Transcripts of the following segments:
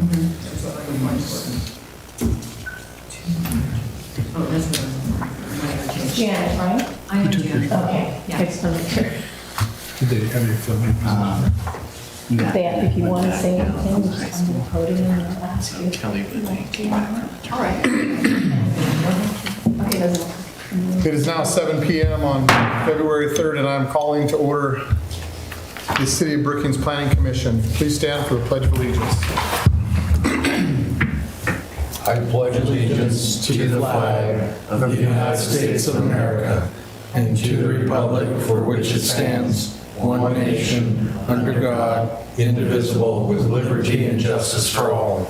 That's what I want to. Oh, that's what Janet, right? I am Janet. Okay, Yeah. I just want to make sure. Did they have your filming? If you want to say anything, just come to the podium and ask you. Kelly would be. All right. Okay, doesn't work. It is now 7 p.m. on February 3rd, and I'm calling to order the City of Brookings Planning Commission. Please stand for the Pledge of Allegiance. I pledge allegiance to the flag of the United States of America and to the republic for which it stands, one nation, under God, indivisible, with liberty and justice for all.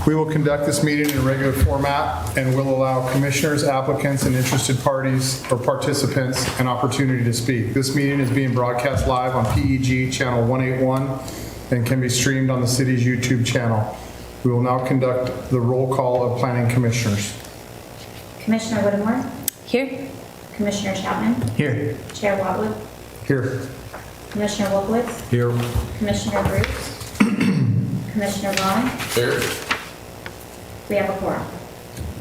We will conduct this meeting in a regular format and will allow commissioners, applicants, and interested parties or participants an opportunity to speak. This meeting is being broadcast live on PEG channel 181 and can be streamed on the city's YouTube channel. We will now conduct the roll call of planning commissioners. Commissioner Whittemore, Here? Commissioner Chapman, Here. Chair Wotwood, Here. Commissioner Wolkowitz, Here. Commissioner Bruce, Commissioner Vaughn. Here. We have a quorum.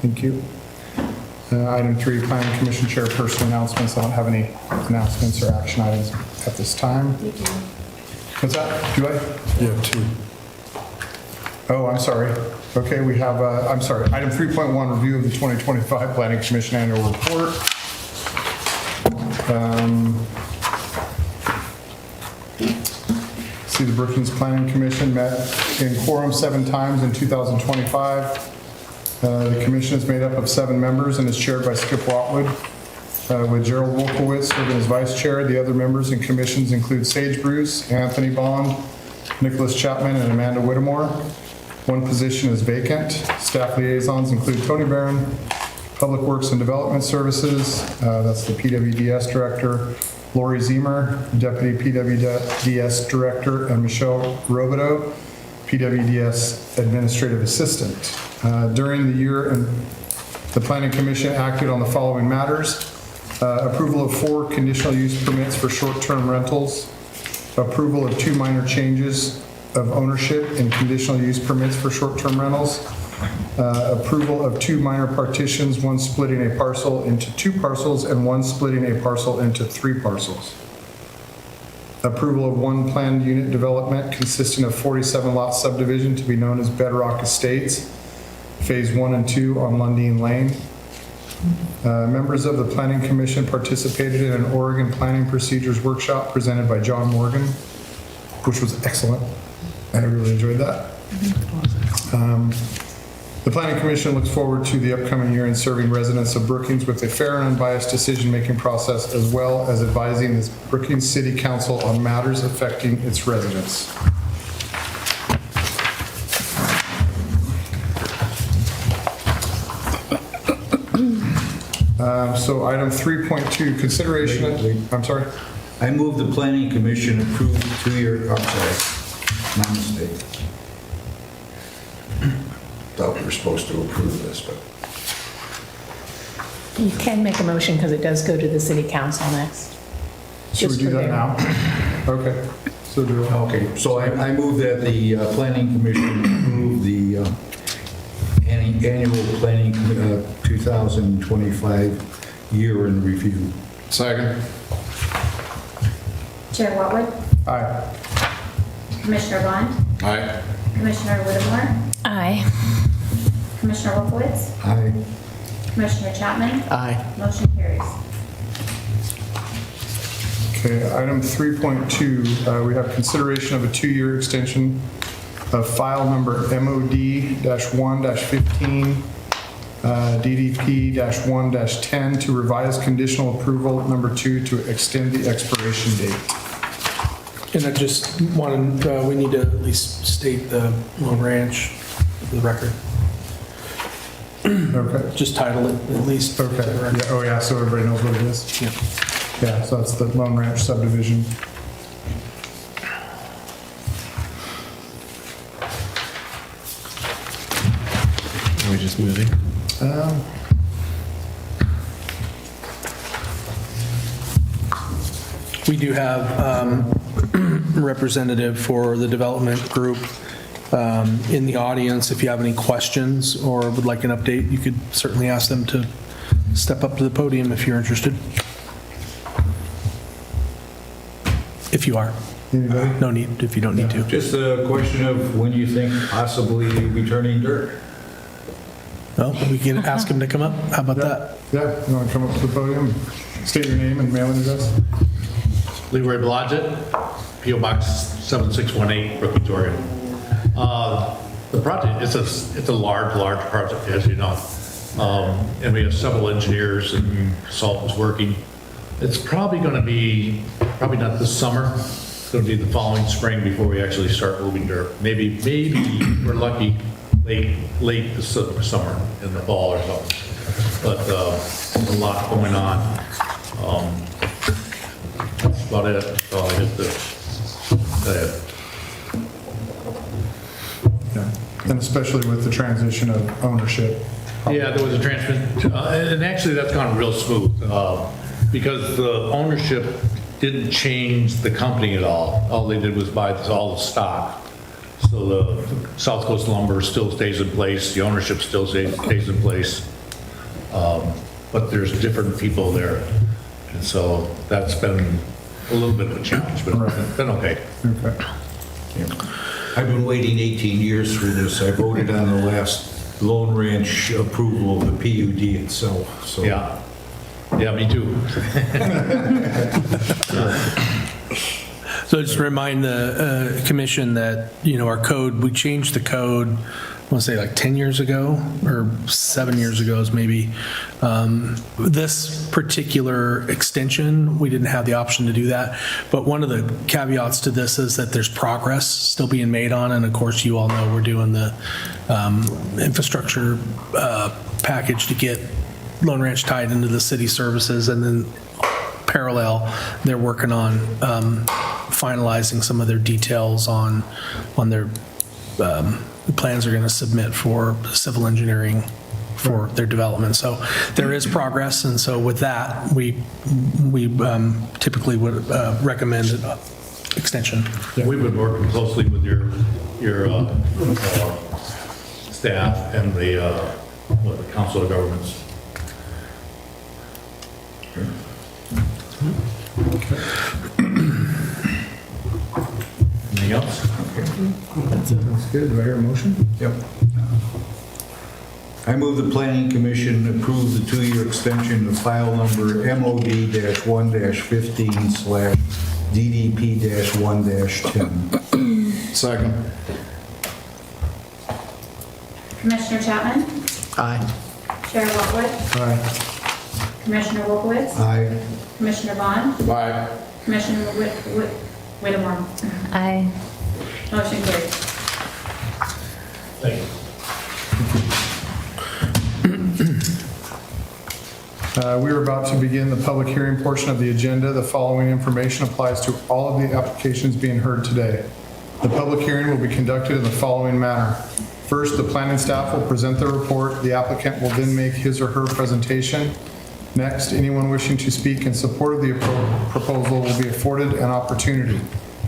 Thank you. Item 3, Planning Commission Chairperson announcements. I don't have any announcements or action items at this time. You do. What's that? Do I? Yeah, 2. Oh, I'm sorry. Okay, we have, I'm sorry, item 3.1, review of the 2025 Planning Commission Annual Report. See, the Brookings Planning Commission met in quorum 7 times in 2025. The commission is made up of 7 members and is chaired by Skip Watwood, with Gerald Wolkowitz serving as vice chair. The other members and commissions include Sage Bruce, Anthony Bond, Nicholas Chapman, and Amanda Whittemore. One position is vacant. Staff liaisons include Tony Barron, Public Works and Development Services, that's the PWDS Director, Lori Zemer, Deputy PWDS Director, and Michelle Robideau, PWDS Administrative Assistant. During the year, the Planning Commission acted on the following matters. Approval of 4 conditional use permits for short-term rentals, approval of 2 minor changes of ownership in conditional use permits for short-term rentals, approval of 2 minor partitions, one splitting a parcel into 2 parcels and one splitting a parcel into 3 parcels. Approval of 1 planned unit development consisting of 47 lot subdivision to be known as Bedrock Estates, Phase 1 and 2 on Lundeen Lane. Members of the Planning Commission participated in an Oregon Planning Procedures Workshop presented by John Morgan, which was excellent. I really enjoyed that. The Planning Commission looks forward to the upcoming year in serving residents of Brookings with a fair and unbiased decision-making process, as well as advising the Brookings City Council on matters affecting its residents. So item 3.2, consideration, I'm sorry. I move the Planning Commission approve 2-year, I'm sorry, my mistake. Thought we were supposed to approve this, but. You can make a motion because it does go to the city council next. Should we Just do for that their- now? Okay, so do it. Okay, so I move that the Planning Commission approve the annual planning 2025 year in review. Second. Chair Wotwood, Aye. Commissioner Vaughn, Aye. Commissioner Whittemore, Aye. Commissioner Wolkowitz, Aye. Commissioner Chapman. Aye. Motion carries. Okay, item 3.2, we have consideration of a 2-year extension of file number MOD-1-15, DDP-1-10 to revise conditional approval number 2 to extend the expiration date. And I just wanted, we need to at least state the Lone Ranch for the record. Okay. Just title it at least. Okay. Yeah, oh yeah, so everybody knows what it is. Yeah. Yeah, so that's the Lone Ranch subdivision. Are we just moving? We do have representative for the development group in the audience. If you have any questions or would like an update, you could certainly ask them to step up to the podium if you're interested. If you are. Anybody? No need, if you don't need to. Just a question of when you think possibly you'll be turning dirt. Well, we can ask him to come up. How about that? Yeah, you want to come up to the podium, state your name and mailing address? Leroy Blodgett, P.O. Box 7618, Brookings, Oregon. The project, it's a large project, as you know. And we have several engineers and consultants working. It's probably going to be, probably not this summer. It's going to be the following spring before we actually start moving dirt. Maybe we're lucky late this summer, in the fall or something. But a lot going on. That's about it. That's all I have to say. Yeah. And especially with the transition of ownership. Yeah, there was a transfer, and actually that's gone real smooth, because the ownership didn't change the company at all. All they did was buy all the stock. So the South Coast Lumber still stays in place, the ownership still stays in place, but there's different people there. And so that's been a little bit of a challenge, but it's been okay. Okay. I've been waiting 18 years for this. I voted on the last Lone Ranch approval of the PUD itself, so. Yeah, me too. So just remind the commission that, our code, we changed the code, I want to say like 10 years ago or 7 years ago is maybe. This particular extension, we didn't have the option to do that. But one of the caveats to this is that there's progress still being made on. And of course, you all know we're doing the infrastructure package to get Lone Ranch tied into the city services. And then parallel, they're working on finalizing some of their details on their plans they're going to submit for civil engineering for their development. So there is progress, and so with that, we typically would recommend an extension. We've been working closely with your staff and the Council of Governments. Anything else? That's good. Do I hear a motion? Yep. I move the Planning Commission approve the 2-year extension of file number MOD-1-15/DDP-1-10. Second. Commissioner Chapman? Aye. Chair Lockwood? Aye. Commissioner Wolkowitz? Aye. Commissioner Vaughn? Aye. Commissioner Whittemore? Aye. Motion carries. Thank you. We are about to begin the public hearing portion of the agenda. The following information applies to all of the applications being heard today. The public hearing will be conducted in the following manner. First, the planning staff will present their report. The applicant will then make his or her presentation. Next, anyone wishing to speak in support of the proposal will be afforded an opportunity,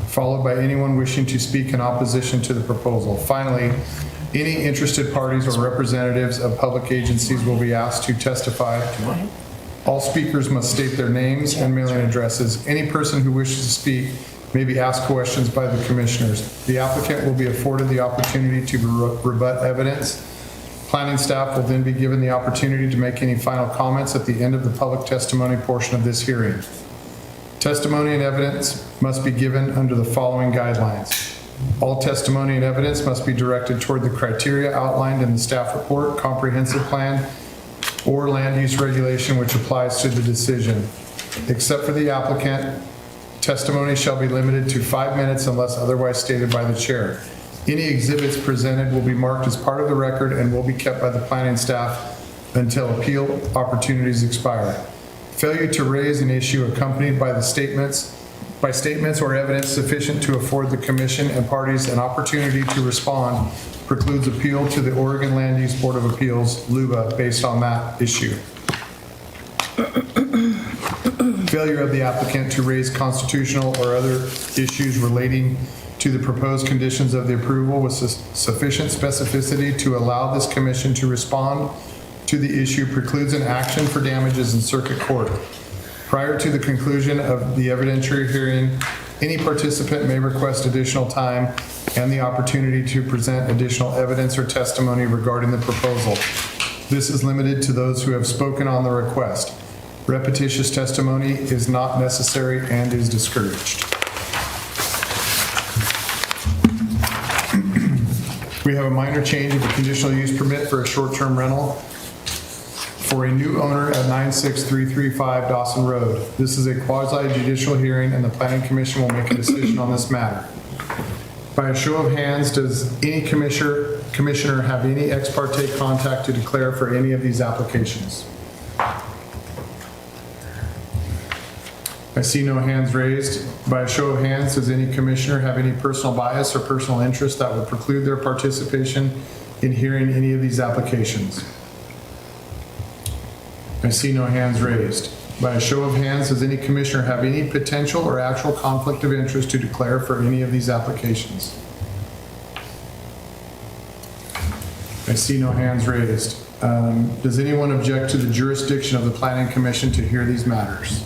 followed by anyone wishing to speak in opposition to the proposal. Finally, any interested parties or representatives of public agencies will be asked to testify. All speakers must state their names and mailing addresses. Any person who wishes to speak may be asked questions by the commissioners. The applicant will be afforded the opportunity to rebut evidence. Planning staff will then be given the opportunity to make any final comments at the end of the public testimony portion of this hearing. Testimony and evidence must be given under the following guidelines. All testimony and evidence must be directed toward the criteria outlined in the staff report, comprehensive plan, or land use regulation which applies to the decision. Except for the applicant, testimony shall be limited to 5 minutes unless otherwise stated by the chair. Any exhibits presented will be marked as part of the record and will be kept by the planning staff until appeal opportunities expire. Failure to raise an issue accompanied by statements or evidence sufficient to afford the commission and parties an opportunity to respond precludes appeal to the Oregon Land Use Board of Appeals, LUBA, based on that issue. failure of the applicant to raise constitutional or other issues relating to the proposed conditions of the approval with sufficient specificity to allow this commission to respond to the issue precludes an action for damages in circuit court. Prior to the conclusion of the evidentiary hearing, any participant may request additional time and the opportunity to present additional evidence or testimony regarding the proposal. This is limited to those who have spoken on the request. Repetitious testimony is not necessary and is discouraged. We have a minor change of a conditional use permit for a short-term rental for a new owner at 96335 Dawson Road. This is a quasi-judicial hearing and the Planning Commission will make a decision on this matter. By a show of hands, does any commissioner have any ex parte contact to declare for any of these applications? I see no hands raised. By a show of hands, does any commissioner have any personal bias or personal interest that would preclude their participation in hearing any of these applications? I see no hands raised. By a show of hands, does any commissioner have any potential or actual conflict of interest to declare for any of these applications? I see no hands raised. Does anyone object to the jurisdiction of the Planning Commission to hear these matters?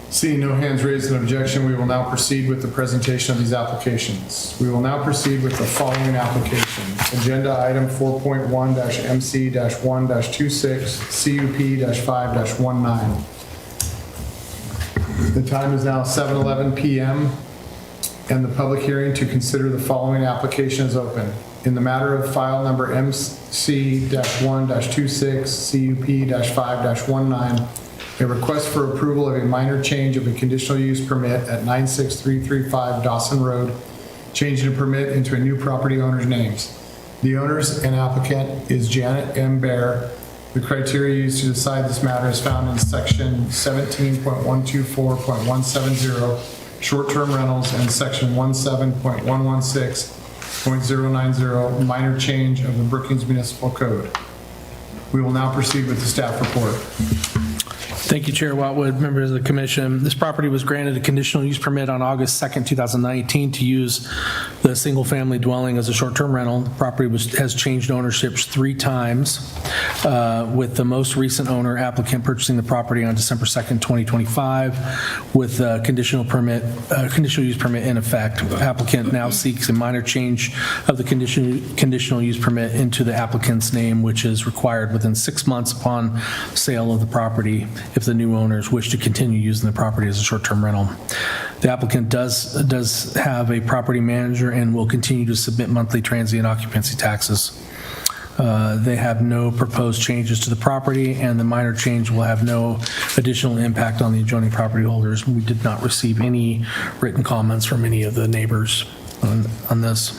Seeing no hands raised in objection, we will now proceed with the presentation of these applications. We will now proceed with the following application. Agenda item 4.1-MC-1-26 CUP-5-19. The time is now 7:11 p.m. and the public hearing to consider the following application is open. In the matter of file number MC-1-26 CUP-5-19, a request for approval of a minor change of a conditional use permit at 96335 Dawson Road, changing a permit into a new property owner's names. The owners and applicant is Janet M. Bear. The criteria used to decide this matter is found in section 17.124.170, short-term rentals, and section 17.116.090, minor change of the Brookings Municipal Code. We will now proceed with the staff report. Thank you, Chair Watwood, members of the commission. This property was granted a conditional use permit on August 2nd, 2019 to use the single-family dwelling as a short-term rental. The property has changed ownerships 3 times, with the most recent owner applicant purchasing the property on December 2nd, 2025, with a conditional use permit in effect. The applicant now seeks a minor change of the conditional use permit into the applicant's name, which is required within 6 months upon sale of the property if the new owners wish to continue using the property as a short-term rental. The applicant does have a property manager and will continue to submit monthly transient occupancy taxes. They have no proposed changes to the property, and the minor change will have no additional impact on the adjoining property holders. We did not receive any written comments from any of the neighbors on this.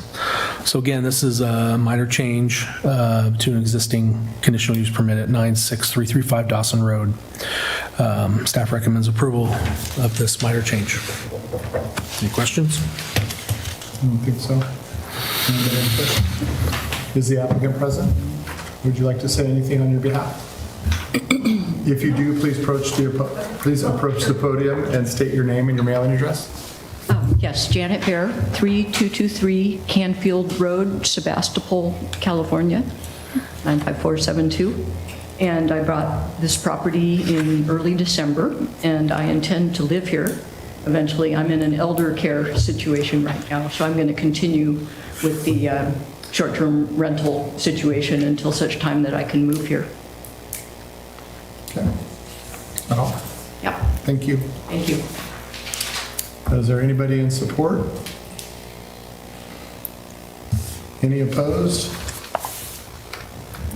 So again, this is a minor change to an existing conditional use permit at 96335 Dawson Road. Staff recommends approval of this minor change. Any questions? I don't think so. Anybody have a question? Is the applicant present? Would you like to say anything on your behalf? If you do, please approach the podium and state your name and your mailing address. Yes, Janet Bear, 3223 Canfield Road, Sebastopol, California, 95472. And I bought this property in early December, and I intend to live here. Eventually, I'm in an elder care situation right now, so I'm going to continue with the short-term rental situation until such time that I can move here. Okay. Oh, Yeah, thank you. thank you. Is there anybody in support? Any opposed?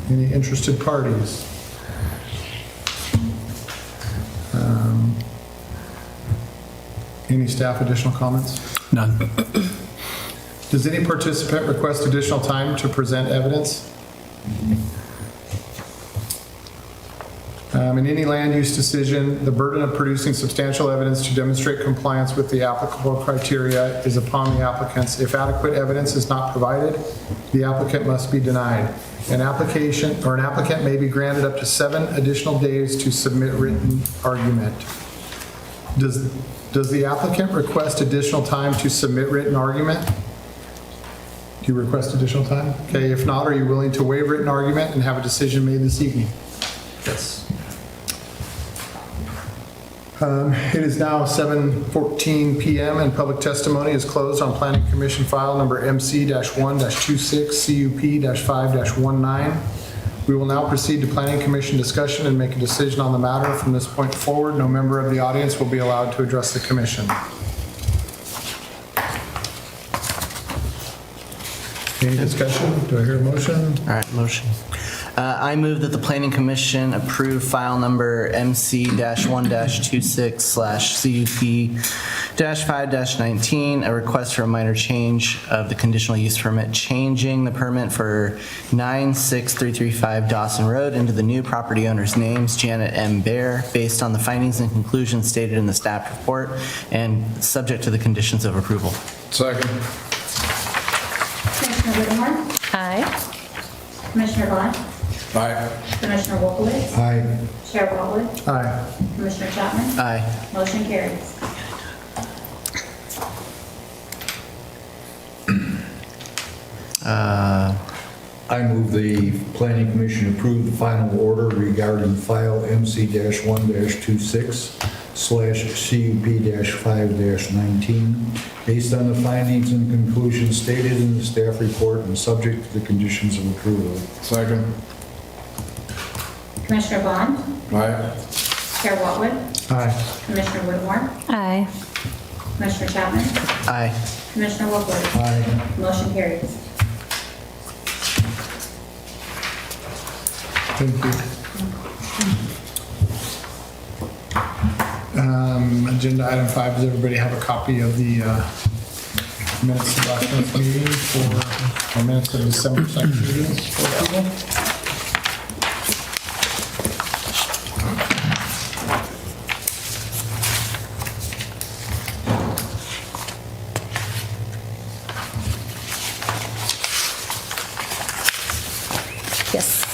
Any interested parties? Any staff additional comments? None. Does any participant request additional time to present evidence? In any land use decision, the burden of producing substantial evidence to demonstrate compliance with the applicable criteria is upon the applicants. If adequate evidence is not provided, the applicant must be denied. An applicant may be granted up to 7 additional days to submit written argument. Does the applicant request additional time to submit written argument? Do you request additional time? Okay, if not, are you willing to waive written argument and have a decision made this evening? Yes. It is now 7:14 PM and public testimony is closed on Planning Commission file number MC-1-26 CUP-5-19. We will now proceed to Planning Commission discussion and make a decision on the matter. From this point forward, no member of the audience will be allowed to address the commission. Any discussion? Do I hear a motion? All right, motion. I move that the Planning Commission approve file number MC-1-26/CUP-5-19, a request for a minor change of the conditional use permit, changing the permit for 96335 Dawson Road into the new property owner's names, Janet M. Bear, based on the findings and conclusions stated in the staff report and subject to the conditions of approval. Second. Commissioner Whittemore? Aye. Commissioner Vaughn? Aye. Commissioner Wolkowitz? Aye. Chair Whatwood? Aye. Commissioner Chapman? Aye. Motion carries. I move the Planning Commission approve the final order regarding file MC-1-26/CUP-5-19 based on the findings and conclusions stated in the staff report and subject to the conditions of approval. Second. Commissioner Vaughn? Aye. Chair Whatwood? Aye. Commissioner Whittemore? Aye. Commissioner Chapman? Aye. Commissioner Wolkowitz? Aye. Motion carries. Thank you. Agenda item 5, does everybody have a copy of the minutes of last month's meeting or minutes of December 2nd meetings for approval? Yes.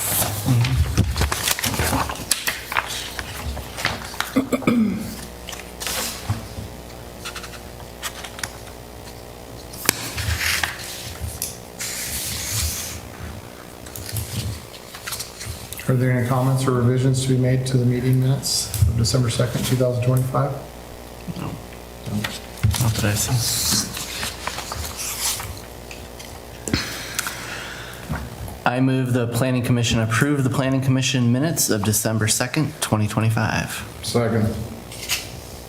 Are there any comments or revisions to be made to the meeting minutes of December 2nd, 2025? Not that I see. I move the Planning Commission approve the Planning Commission minutes of December 2nd, 2025. Second.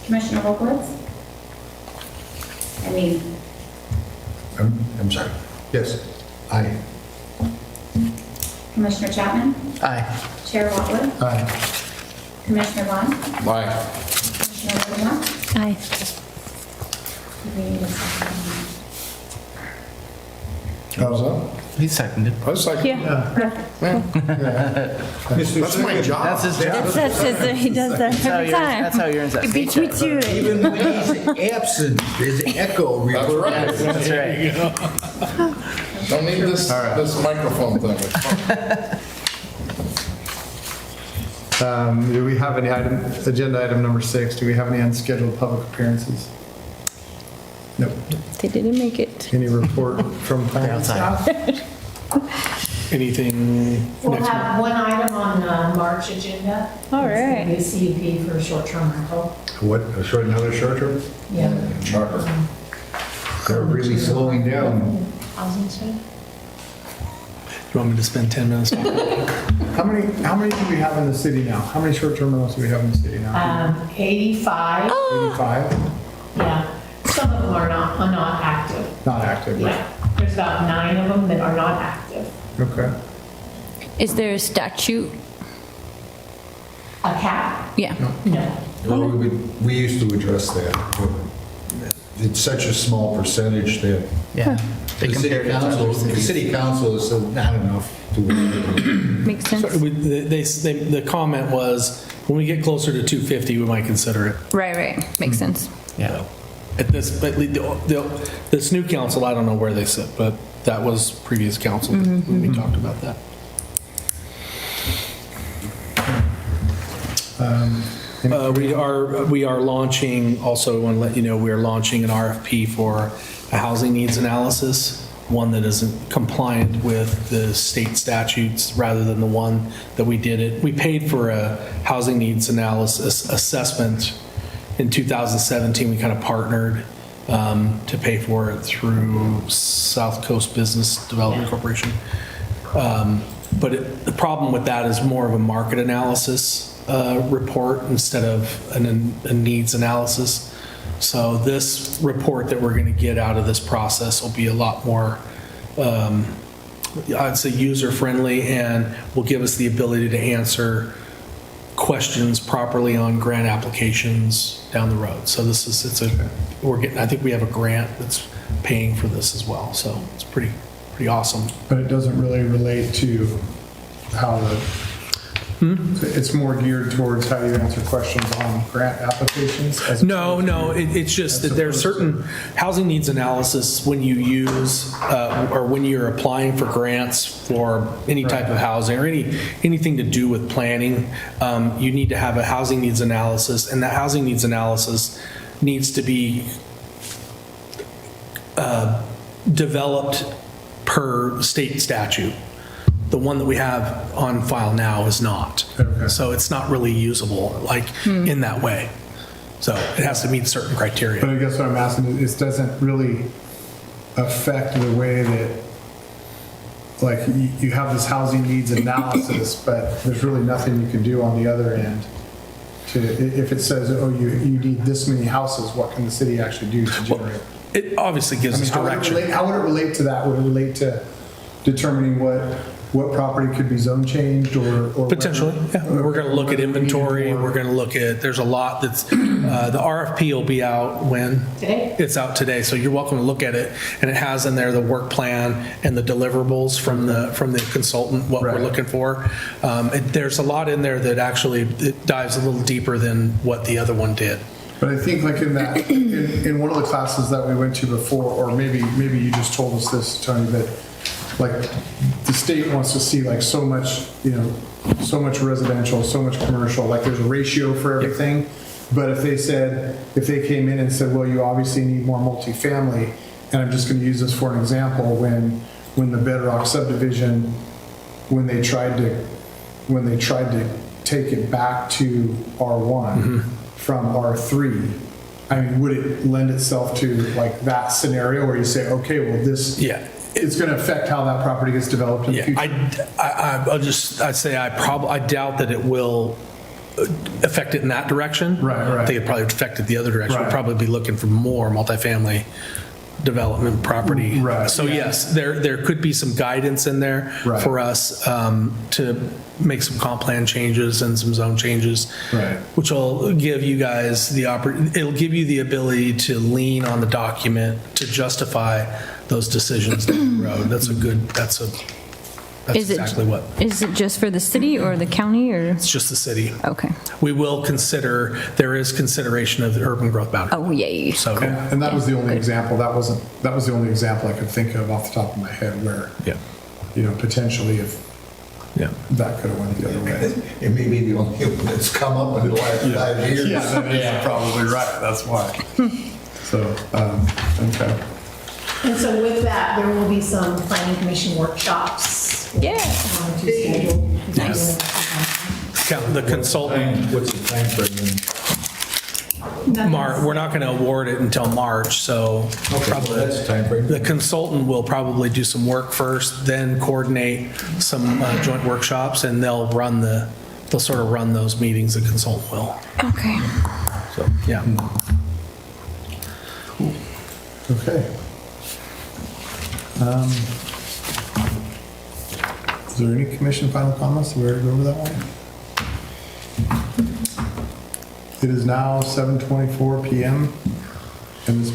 Commissioner Wolkowitz? I'm sorry. Yes. Aye. Commissioner Chapman? Aye. Chair Whatwood? Aye. Commissioner Vaughn? Aye. Commissioner Whittemore? Aye. Do we need a second? How's that? He seconded. I was like, Yeah. that's my job. That's his job. That's he does that every time. That's how he earns that He beats me paycheck. to it. Even when he's absent, his echo reverberates. That's right. Don't need this microphone thing. Do we have any agenda item number 6, do we have any unscheduled public appearances? Nope. They didn't make it. Any report from planning outside. staff? Anything We'll next month? have one item on March agenda. All right. It's gonna be a CUP for short-term rental. What, another short term? Yeah. Charter. They're really slowing down. Housing stuff. You want me to spend 10 minutes? How many do we have in the city now? How many short-term rentals do we have in the city now? 85, 85? yeah. Some of them are not active. Not active, right? Yeah, there's about 9 of them that are not active. Okay. Is there a statute? A cap? Yeah. No. Well, we used to address that. it's such a small percentage that Yeah. They the compared city it to other council, the cities. city council is not enough to worry. Makes sense. The comment was, when we get closer to 250, we might consider it. Right. Makes sense. Yeah. At this new council, I don't know where they sit, but that was previous council when we talked about that. We are launching, also want to let you know, we are launching an RFP for a housing needs analysis, one that isn't compliant with the state statutes rather than the one that we did it. We paid for a housing needs analysis assessment in 2017. We kind of partnered to pay for it through South Coast Business Development Corporation. But the problem with that is more of a market analysis report instead of a needs analysis. So this report that we're going to get out of this process will be a lot more, I'd say, user-friendly, and will give us the ability to answer questions properly on grant applications down the road. So I think we have a grant that's paying for this as well. So it's pretty awesome. But it doesn't really relate to how it's more geared towards how you answer questions on grant applications? No, it's just that there's certain housing needs analysis when you use, or when you're applying for grants for any type of housing or anything to do with planning, you need to have a housing needs analysis, and that housing needs analysis needs to be developed per state statute. The one that we have on file now is not. Okay. So it's not really usable in that way. So it has to meet certain criteria. But I guess what I'm asking is, it doesn't really affect the way that, like, you have this housing needs analysis, but there's really nothing you can do on the other end. If it says, oh, you need this many houses, what can the city actually do to generate? It obviously gives us direction. How would it relate to that? Would it relate to determining what property could be zone changed or Potentially, yeah. We're going to look at inventory. We're going to look at, there's a lot that's, the RFP will be out when? Today. It's out today, so you're welcome to look at it. And it has in there the work plan and the deliverables from the consultant, what we're looking for. There's a lot in there that actually it dives a little deeper than what the other one did. But I think like in one of the classes that we went to before, or maybe you just told us this, Tony, but like the state wants to see like so much residential, so much commercial, like there's a ratio for everything. But if they came in and said, well, you obviously need more multifamily, and I'm just going to use this for an example, when the Bedrock subdivision, when they tried to take it back to R1 from R3, I mean, would it lend itself to like that scenario where you say, okay, well, this it's going to affect how that property gets developed in the future? I doubt that it will affect it in that direction. Right. I think it probably affect it the other direction. We'll probably be looking for more multifamily development property. Right. So yes, there could be some guidance in there for us to make some comp plan changes and some zone changes, which will give you guys it'll give you the ability to lean on the document to justify those decisions down the road. That's exactly what. Is it just for the city or the county or? It's just the city. Okay. We will consider, there is consideration of the urban growth boundary. Oh, yay. So, And that was the only example. That was the only example I could think of off the top of my head where, potentially if that could have went the other way. It may be the only one that's come up in the last 5 years. Yeah, probably right. That's why. So, okay. And so with that, there will be some planning commission workshops. Yeah. To schedule. Yes. The consultant, What's the time frame? we're not going to award it until March, so probably That's the time frame. the consultant will probably do some work first, then coordinate some joint workshops, and they'll sort of run those meetings, the consultant will. Okay. So, yeah. Okay. Is there any commission final comments? We already go over that one? It is now 7:24 p.m. and this